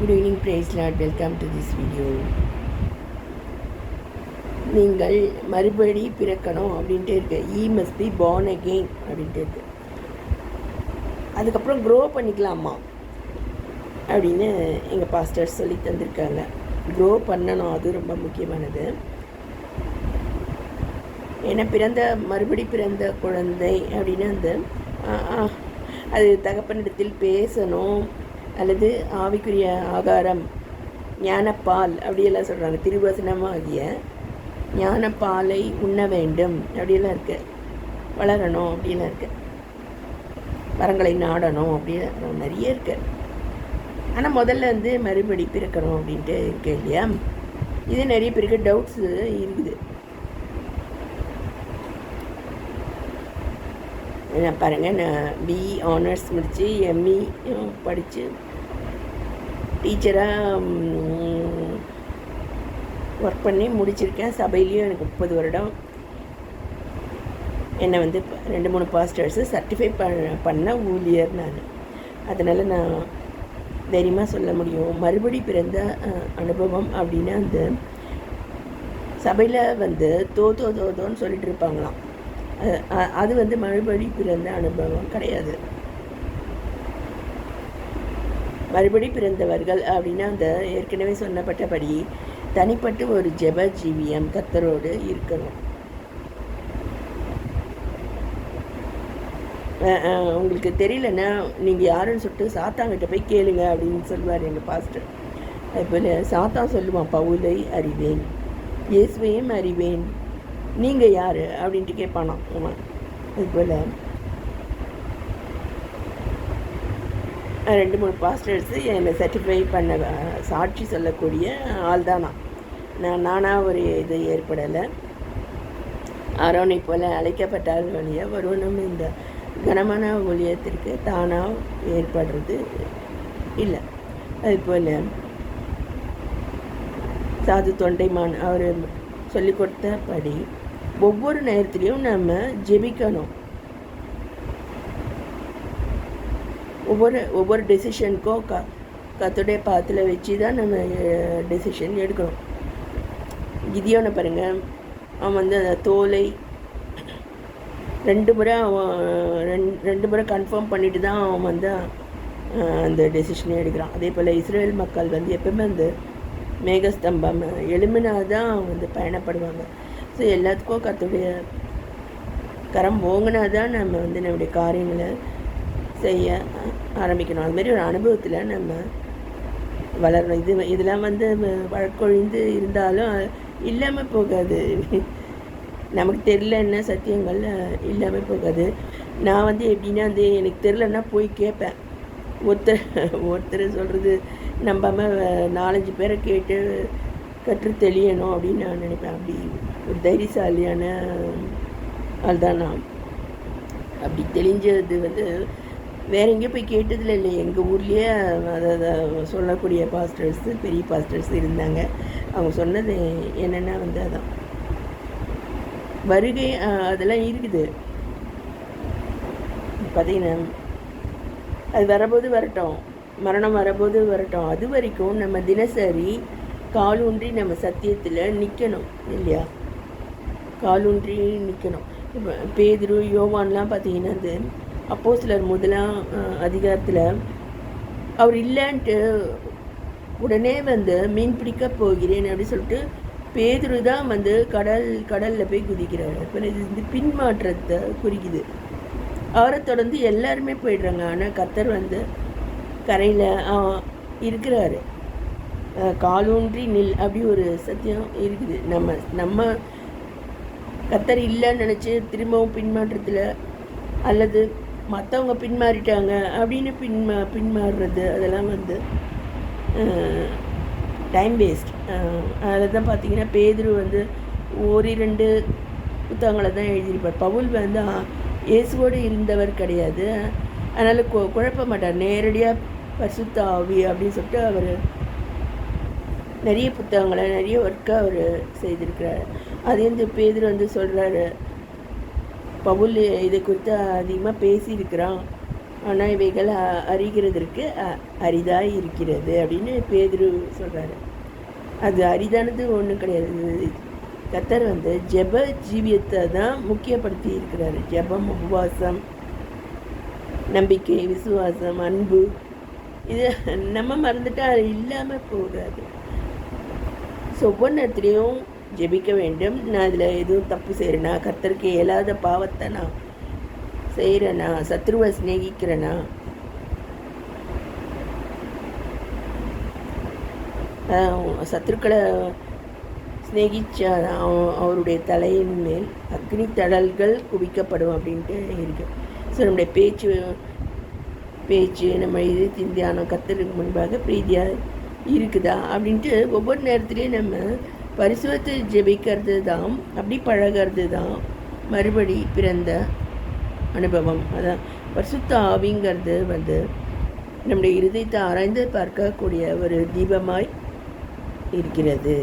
Good evening, praise Lord, welcome to this video. நீங்கள் மறுபடி பிறக்கணும் அப்படின்ட்டு இருக்கு. ஈ மஸ்ட் பி born again அப்படின்ட்டு இருக்கு. அதுக்கப்புறம் க்ரோ பண்ணிக்கலாமா அப்படின்னு எங்கள் பாஸ்டர்ஸ் சொல்லி தந்திருக்காங்க. க்ரோ பண்ணணும், அது ரொம்ப முக்கியமானது. ஏன்னா மறுபடி பிறந்த குழந்தை அப்படின்னு அது தகப்பனிடத்தில் பேசணும், அல்லது ஆவிக்குரிய ஆகாரம் ஞானப்பால் அப்படியெல்லாம் சொல்கிறாங்க. திருவசனமாகிய ஞானப்பாலை உண்ண வேண்டும் அப்படியெல்லாம் இருக்குது. வளரணும் அப்படியெல்லாம் இருக்குது. வரங்களை நாடணும் அப்படின்னு நிறைய இருக்குது. ஆனால் முதல்ல மறுபடி பிறக்கணும் அப்படின்ட்டு இருக்கு இல்லையா? இது நிறைய பேருக்கு டவுட்ஸு இருக்குது. நான் பாருங்கள், நான் பிஇ ஆனர்ஸ் முடித்து எம்இ படித்து டீச்சராக ஒர்க் பண்ணி முடிச்சிருக்கேன். சபையிலையும் எனக்கு 30 வருடம். என்னை 2-3 பாஸ்டர்ஸு சர்டிஃபை பண்ண ஊழியர் நான். அதனால் நான் தைரியமாக சொல்ல முடியும். மறுபடி பிறந்த அனுபவம் அப்படின்னா சபையில் தோதோன்னு சொல்லிட்டு இருப்பாங்களாம். அது மறுபடி பிறந்த அனுபவம் கிடையாது. மறுபடி பிறந்தவர்கள் அப்படின்னா ஏற்கனவே சொன்னப்பட்டபடி தனிப்பட்டு ஒரு ஜெப ஜீவியம் கர்த்தரோடு இருக்கணும். உங்களுக்கு தெரியலன்னா நீங்கள் யாருன்னு சொல்லிட்டு சாத்தாங்கிட்ட போய் கேளுங்க அப்படின்னு சொல்லுவார் எங்கள் பாஸ்டர். அதுபோல் சாத்தான் சொல்லுவான், பவுலை அறிவேன், இயேசுவையும் அறிவேன், நீங்கள் யார் அப்படின்ட்டு கேட்பானாம். ஆமாம், அதுபோல் 2-3 பாஸ்டர்ஸு என்னை சர்டிஃபை பண்ண சாட்சி சொல்லக்கூடிய ஆள் தானா. நானாக ஒரு இது ஏற்படலை. ஆரோனை போல் அழைக்கப்பட்டால் வழியாக வருவனும் இந்த கனமான ஊழியத்திற்கு தானாக ஏற்படுறது இல்லை. அதுபோல் சாது தொண்டைமான் அவர் சொல்லி கொடுத்தபடி ஒவ்வொரு நேரத்துலையும் நம்ம ஜெபிக்கணும். ஒவ்வொரு டெசிஷனுக்கும் கர்த்தருடைய பாத்தில் வச்சு தான் நம்ம டெசிஷன் எடுக்கணும். கிதியோனை பாருங்கள், அவன் அந்த தோலை 2 முறை கன்ஃபார்ம் பண்ணிட்டு தான் அவன் அந்த டெசிஷனை எடுக்கிறான். அதே போல் இஸ்ரேல் மக்கள் எப்பவுமே மேகஸ்தம்பம் எழுமினா தான் பயணப்படுவாங்க. ஸோ எல்லாத்துக்கும் கர்த்தருடைய கரம் ஓங்கினா தான் நம்ம நம்முடைய காரியங்களை செய்ய ஆரம்பிக்கணும். அதுமாரி ஒரு அனுபவத்தில் நம்ம வளரணும். இதெல்லாம் வழக்கொழிந்து இருந்தாலும் இல்லாமல் போகாது. நமக்கு தெரிலன்னா சத்தியங்கள் இல்லாமல் போகாது. நான் எப்படின்னா எனக்கு தெரிலன்னா போய் கேட்பேன். ஒருத்தர் சொல்கிறது நம்பாமல் 4-5 பேரை கேட்டு கற்று தெளியணும் அப்படின்னு நான் நினைப்பேன். அப்படி ஒரு தைரியசாலியான ஆள் தான் நான். அப்படி தெளிஞ்சது வேற எங்கேயும் போய் கேட்டதில் இல்லை. எங்கள் ஊர்லேயே அதை சொல்லக்கூடிய பாஸ்டர்ஸ், பெரிய பாஸ்டர்ஸ் இருந்தாங்க. அவங்க சொன்னது என்னென்னா அதான் வருகை அதெல்லாம் இருக்குது. பார்த்திங்கன்னா அது வரபோது வரட்டும், மரணம் வரபோது வரட்டும். அது வரைக்கும் நம்ம தினசரி காலூன்றி நம்ம சத்தியத்தில் நிற்கணும் இல்லையா? காலூன்றி நிற்கணும். இப்போ பேதுரு, யோவான்லாம் பார்த்திங்கன்னா அப்போஸ்தலர் 1ஆம் அதிகாரத்தில் அவர் இல்லைன்ட்டு உடனே மீன் பிடிக்க போகிறேன் அப்படின்னு சொல்லிட்டு பேதுரு தான் கடலில் போய் குதிக்கிறார். இப்போ இது பின்மாற்றத்தை குறிக்குது. அவரை தொடர்ந்து எல்லாருமே போயிடுறாங்க. ஆனால் கர்த்தர் கரையில் இருக்கிறாரு. காலூன்றி நில் அப்படி ஒரு சத்தியம் இருக்குது. நம்ம கர்த்தர் இல்லைன்னு நினச்சி திரும்பவும் பின்மாற்றத்தில், அல்லது மற்றவங்க பின்மாறிட்டாங்க அப்படின்னு பின்மாறுறது, அதெல்லாம் டைம் வேஸ்ட். அதில் தான் பார்த்திங்கன்னா பேதுரு 1-2 புத்தகங்களை தான் எழுதியிருப்பார். பவுல் இயேசுவோடு இருந்தவர் கிடையாது. அதனால் குழப்ப மாட்டார். நேரடியாக பரிசுத்த ஆவி அப்படின்னு சொல்லிட்டு அவர் நிறைய புத்தகங்களை, நிறைய ஒர்க்கை அவர் செய்திருக்கிறார். அதே பேதுரு சொல்கிறாரு, பவுல் இதை குறித்து அதிகமாக பேசியிருக்கிறான் ஆனால் இவைகள் அறிகிறதற்கு அரிதாக இருக்கிறது அப்படின்னு பேதுரு சொல்கிறாரு. அது அரிதானது ஒன்றும் கிடையாது. கர்த்தர் ஜெப ஜீவியத்தை தான் முக்கியப்படுத்தி இருக்கிறாரு. ஜெபம், உபவாசம், நம்பிக்கை, விசுவாசம், அன்பு, இது நம்ம மறந்துட்டால் அது இல்லாமல் போகாது. ஸோ ஒவ்வொரு நேரத்துலையும் ஜெபிக்க வேண்டும். நான் அதில் எதுவும் தப்பு செய்கிறேனா, கர்த்தருக்கு இயலாத பாவத்தை நான் செய்கிறேனா, சத்ருவை சிநேகிக்கிறேனா, சத்ருக்களை சிநேகிச்சா அவருடைய தலையின் மேல் அக்னி தடல்கள் குவிக்கப்படும் அப்படின்ட்டு இருக்கு. ஸோ நம்முடைய பேச்சு நம்ம இது தியானம் கர்த்தருக்கு முன்பாக பிரீதியாக இருக்குதா அப்படின்ட்டு ஒவ்வொரு நேரத்துலேயும் நம்ம பரிசுத்தத்தை ஜெபிக்கிறது தான், அப்படி பழகிறது தான் மறுபடி பிறந்த அனுபவம். அதான் பரிசுத்த ஆவிங்கிறது நம்முடைய இருதயத்தை ஆராய்ந்து பார்க்கக்கூடிய ஒரு தீபமாய் இருக்கிறது.